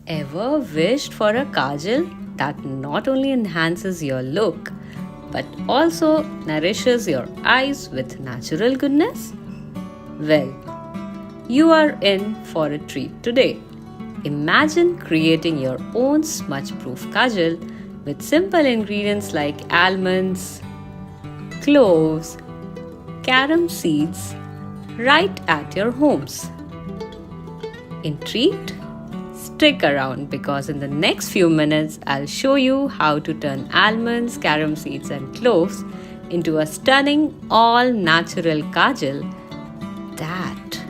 Ever wished for a kajal that not only enhances your look but also nourishes your eyes with natural goodness? Well, you are in for a treat today. Imagine creating your own smudge-proof kajal with simple ingredients like almonds, cloves, carom seeds right at your homes. Intrigued? Stick around because in the next few minutes I'll show you how to turn almonds, carom seeds and cloves into a stunning all-natural kajal that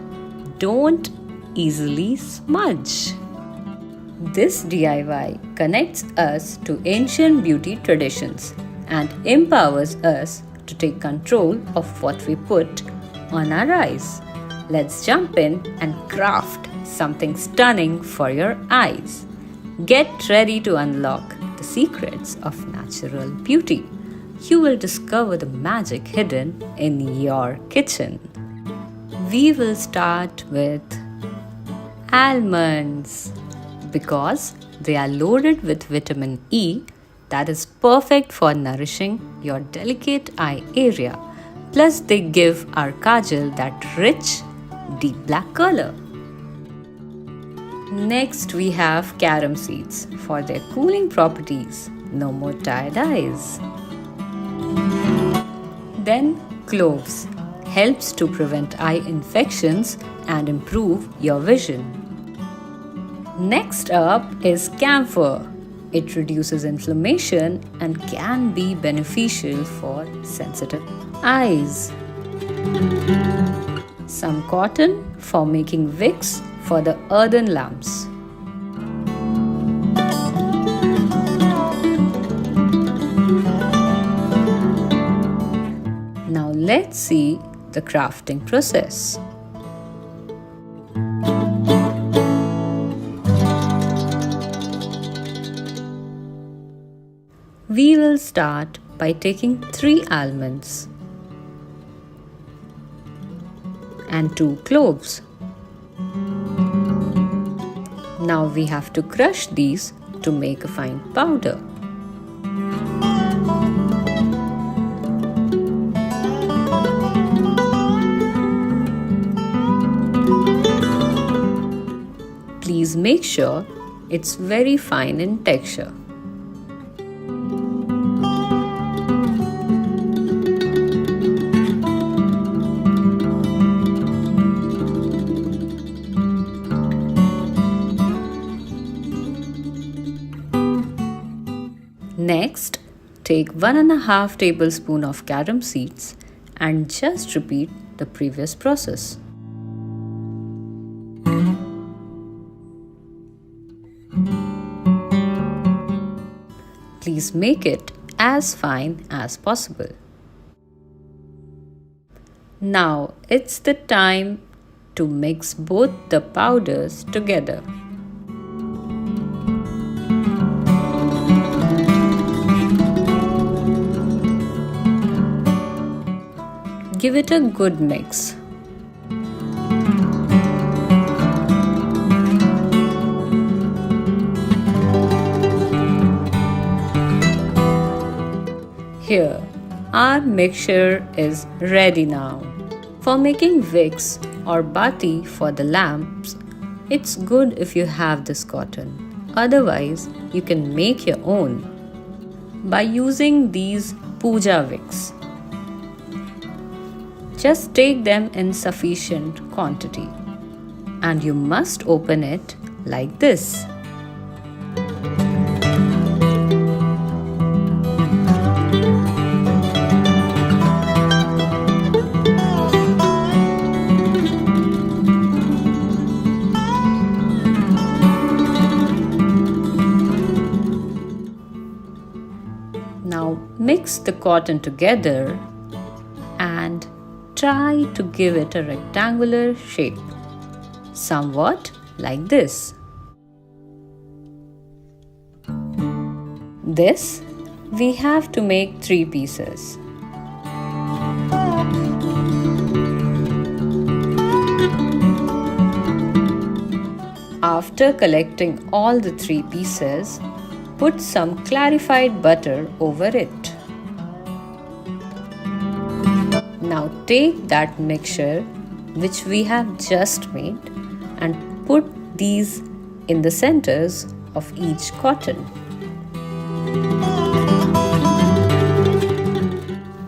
don't easily smudge. This DIY connects us to ancient beauty traditions and empowers us to take control of what we put on our eyes. Let's jump in and craft something stunning for your eyes. Get ready to unlock the secrets of natural beauty. You will discover the magic hidden in your kitchen. We will start with almonds because they are loaded with vitamin E that is perfect for nourishing your delicate eye area. Plus, they give our kajal that rich, deep black color. Next, we have carom seeds for their cooling properties. No more tired eyes. Then, cloves helps to prevent eye infections and improve your vision. Next up is camphor. It reduces inflammation and can be beneficial for sensitive eyes. Some cotton for making wicks for the earthen lamps. Now let's see the crafting process. We will start by taking 3 almonds and 2 cloves. Now we have to crush these to make a fine powder. Please make sure it's very fine in texture. Next, take 1.5 tablespoons of carom seeds and just repeat the previous process. Please make it as fine as possible. Now it's the time to mix both the powders together. Give it a good mix. Here, our mixture is ready now. For making wicks or batti for the lamps, it's good if you have this cotton. Otherwise, you can make your own by using these puja wicks. Just take them in sufficient quantity and you must open it like this. Now mix the cotton together and try to give it a rectangular shape, somewhat like this. This we have to make 3 pieces. After collecting all the 3 pieces, put some clarified butter over it. Now take that mixture which we have just made and put these in the centers of each cotton.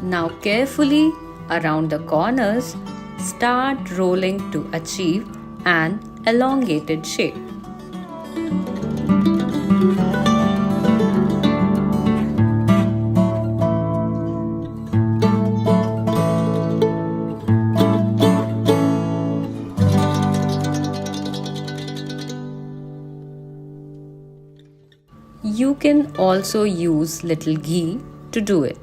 Now carefully around the corners, start rolling to achieve an elongated shape. You can also use little ghee to do it.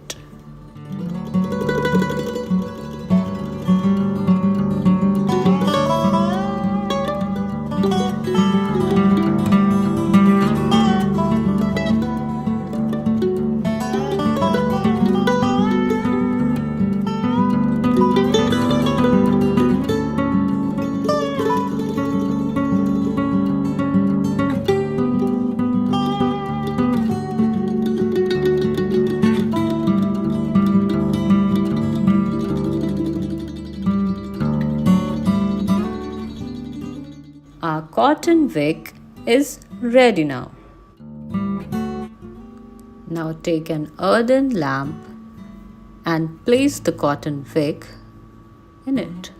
Our cotton wick is ready now. Now take an earthen lamp and place the cotton wick in it.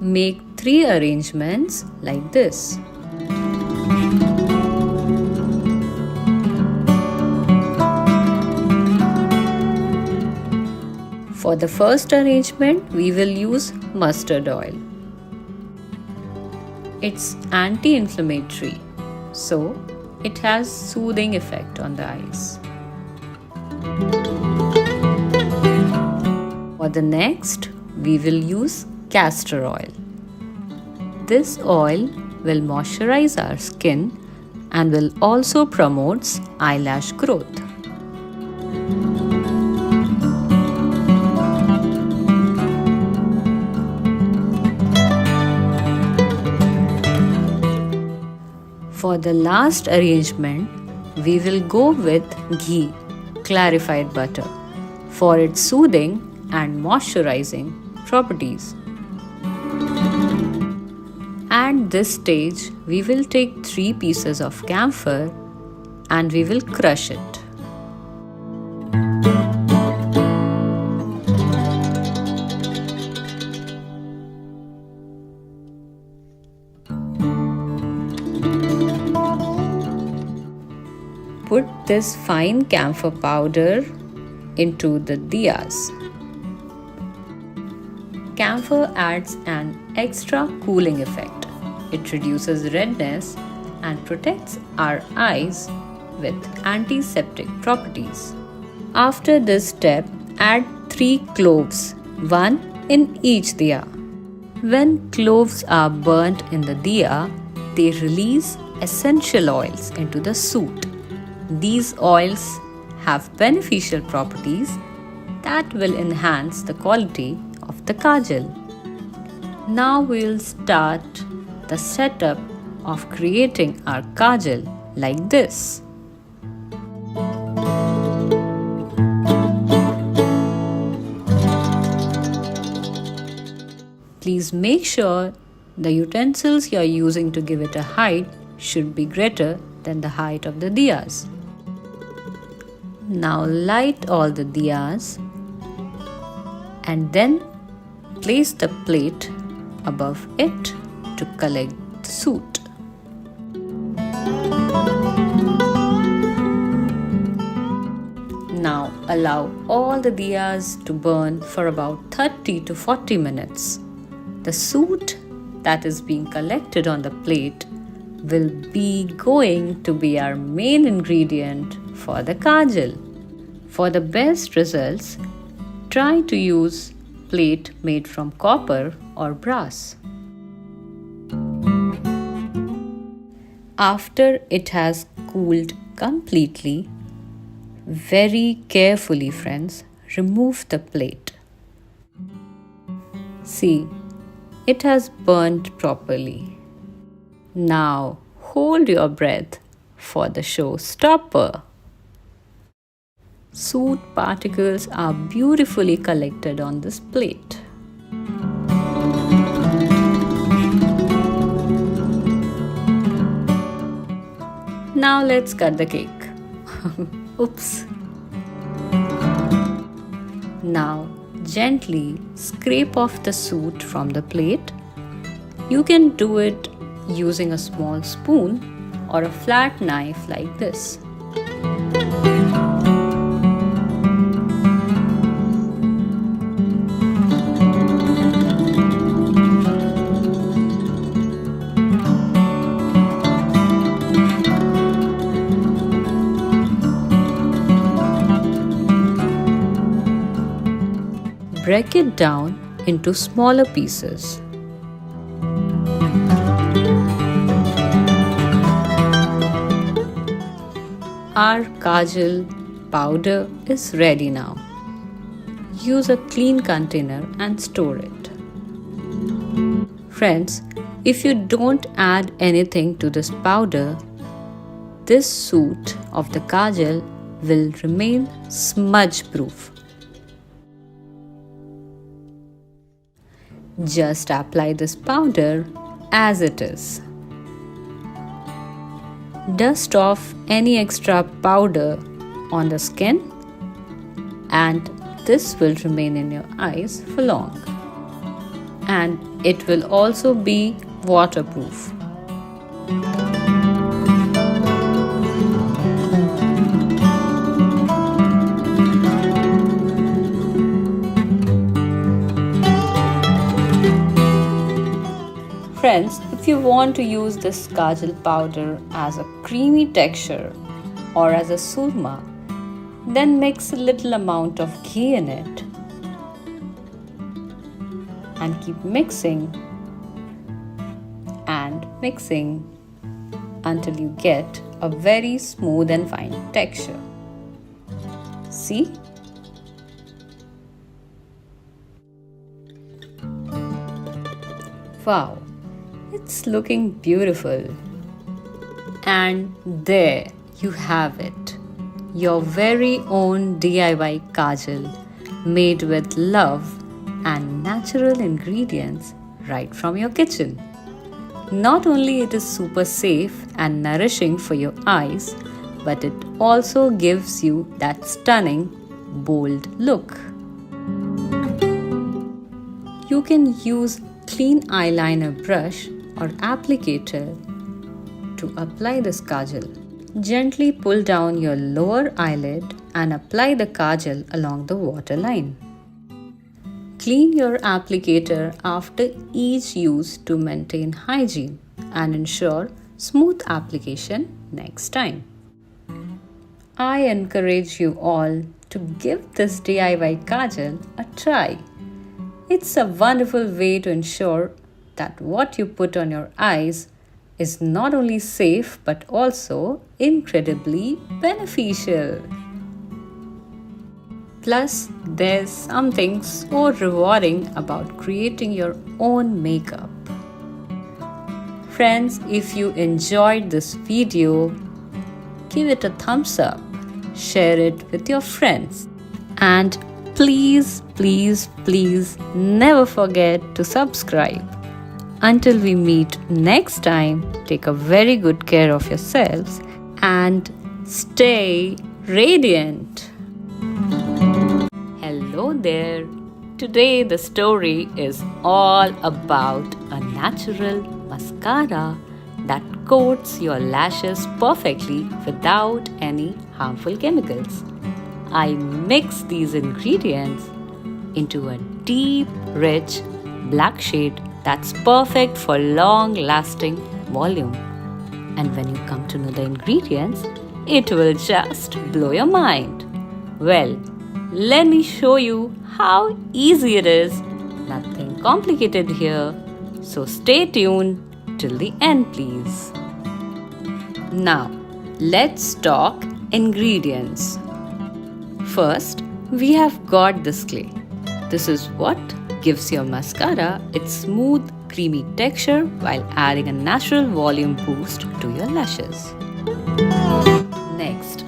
Make 3 arrangements like this. For the first arrangement, we will use mustard oil. It's anti-inflammatory, so it has soothing effect on the eyes. For the next, we will use castor oil. This oil will moisturize our skin and will also promote eyelash growth. For the last arrangement, we will go with ghee, clarified butter, for its soothing and moisturizing properties. At this stage, we will take 3 pieces of camphor and we will crush it. Put this fine camphor powder into the diyas. Camphor adds an extra cooling effect. It reduces redness and protects our eyes with antiseptic properties. After this step, add 3 cloves, 1 in each diya. When cloves are burnt in the diya, they release essential oils into the soot. These oils have beneficial properties that will enhance the quality of the kajal. Now we will start the setup of creating our kajal like this. Please make sure the utensils you are using to give it a height should be greater than the height of the diyas. Now light all the diyas and then place the plate above it to collect the soot. Now allow all the diyas to burn for about 30 to 40 minutes. The soot that is being collected on the plate will be going to be our main ingredient for the kajal. For the best results, try to use plate made from copper or brass. After it has cooled completely, very carefully, friends, remove the plate. See, it has burnt properly. Now hold your breath for the showstopper. Soot particles are beautifully collected on this plate. Now let's cut the cake. Oops. Now gently scrape off the soot from the plate. You can do it using a small spoon or a flat knife like this. Break it down into smaller pieces. Our kajal powder is ready now. Use a clean container and store it. Friends, if you don't add anything to this powder, this soot of the kajal will remain smudge-proof. Just apply this powder as it is. Dust off any extra powder on the skin, and this will remain in your eyes for long. And it will also be waterproof. Friends, if you want to use this kajal powder as a creamy texture or as a surma, then mix a little amount of ghee in it and keep mixing and mixing until you get a very smooth and fine texture. See? Wow! It's looking beautiful. And there you have it. Your very own DIY kajal made with love and natural ingredients right from your kitchen. Not only it is super safe and nourishing for your eyes, but it also gives you that stunning, bold look. You can use clean eyeliner brush or applicator to apply this kajal. Gently pull down your lower eyelid and apply the kajal along the waterline. Clean your applicator after each use to maintain hygiene and ensure smooth application next time. I encourage you all to give this DIY kajal a try. It's a wonderful way to ensure that what you put on your eyes is not only safe but also incredibly beneficial. Plus, there's something so rewarding about creating your own makeup. Friends, if you enjoyed this video, give it a thumbs up, share it with your friends, and please, please, please never forget to subscribe. Until we meet next time, take a very good care of yourselves and stay radiant. Hello there. Today the story is all about a natural mascara that coats your lashes perfectly without any harmful chemicals. I mix these ingredients into a deep, rich black shade that's perfect for long-lasting volume. And when you come to know the ingredients, it will just blow your mind. Well, let me show you how easy it is. Nothing complicated here. So stay tuned till the end, please. Now, let's talk ingredients. First, we have got this clay. This is what gives your mascara its smooth, creamy texture while adding a natural volume boost to your lashes. Next,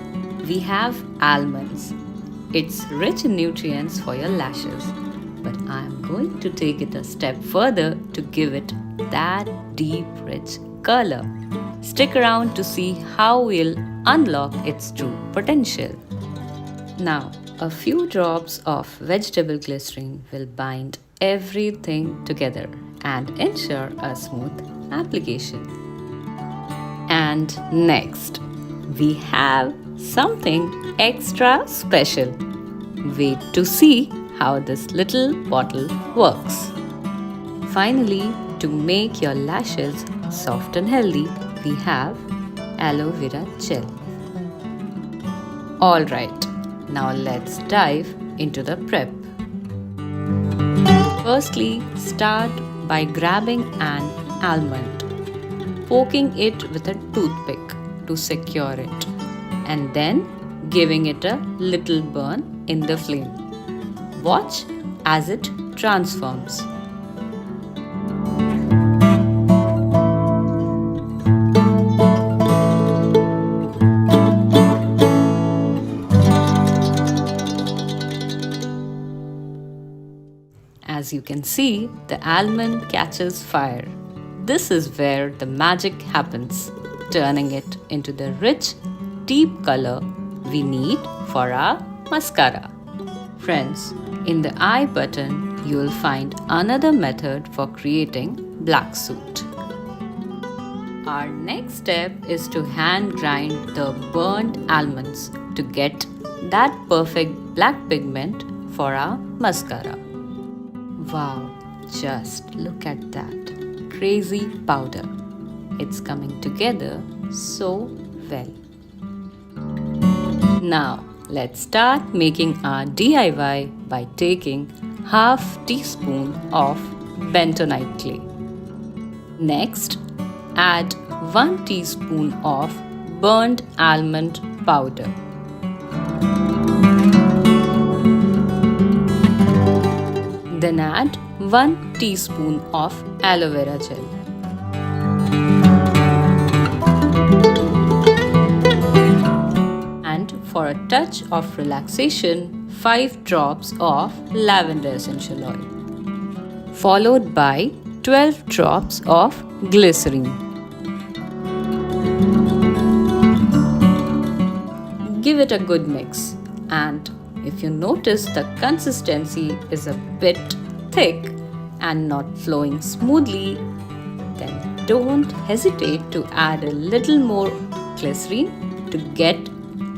we have almonds. It's rich in nutrients for your lashes, but I am going to take it a step further to give it that deep, rich color. Stick around to see how we'll unlock its true potential. Now, a few drops of vegetable glycerin will bind everything together and ensure a smooth application. And next, we have something extra special. Wait to see how this little bottle works. Finally, to make your lashes soft and healthy, we have aloe vera gel. Alright, now let's dive into the prep. Firstly, start by grabbing an almond, poking it with a toothpick to secure it, and then giving it a little burn in the flame. Watch as it transforms. As you can see, the almond catches fire. This is where the magic happens, turning it into the rich, deep color we need for our mascara. Friends, in the I button, you will find another method for creating black soot. Our next step is to hand grind the burnt almonds to get that perfect black pigment for our mascara. Wow, just look at that crazy powder. It's coming together so well. Now, let's start making our DIY by taking half teaspoon of bentonite clay. Next, add 1 teaspoon of burnt almond powder. Then add 1 teaspoon of aloe vera gel. And for a touch of relaxation, 5 drops of lavender essential oil, followed by 12 drops of glycerin. Give it a good mix, and if you notice the consistency is a bit thick and not flowing smoothly, then don't hesitate to add a little more glycerin to get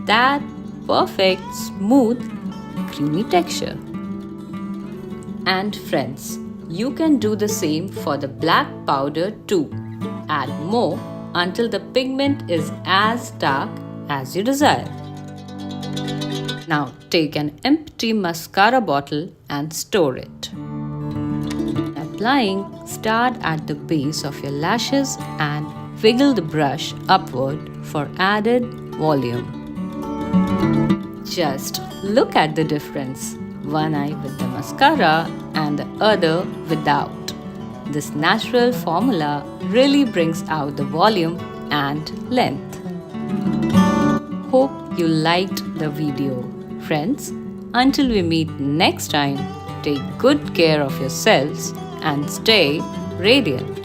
that perfect, smooth, creamy texture. And friends, you can do the same for the black powder too. Add more until the pigment is as dark as you desire. Now take an empty mascara bottle and store it. Applying, start at the base of your lashes and wiggle the brush upward for added volume. Just look at the difference. One eye with the mascara and the other without. This natural formula really brings out the volume and length. Hope you liked the video. Friends, until we meet next time, take good care of yourselves and stay radiant.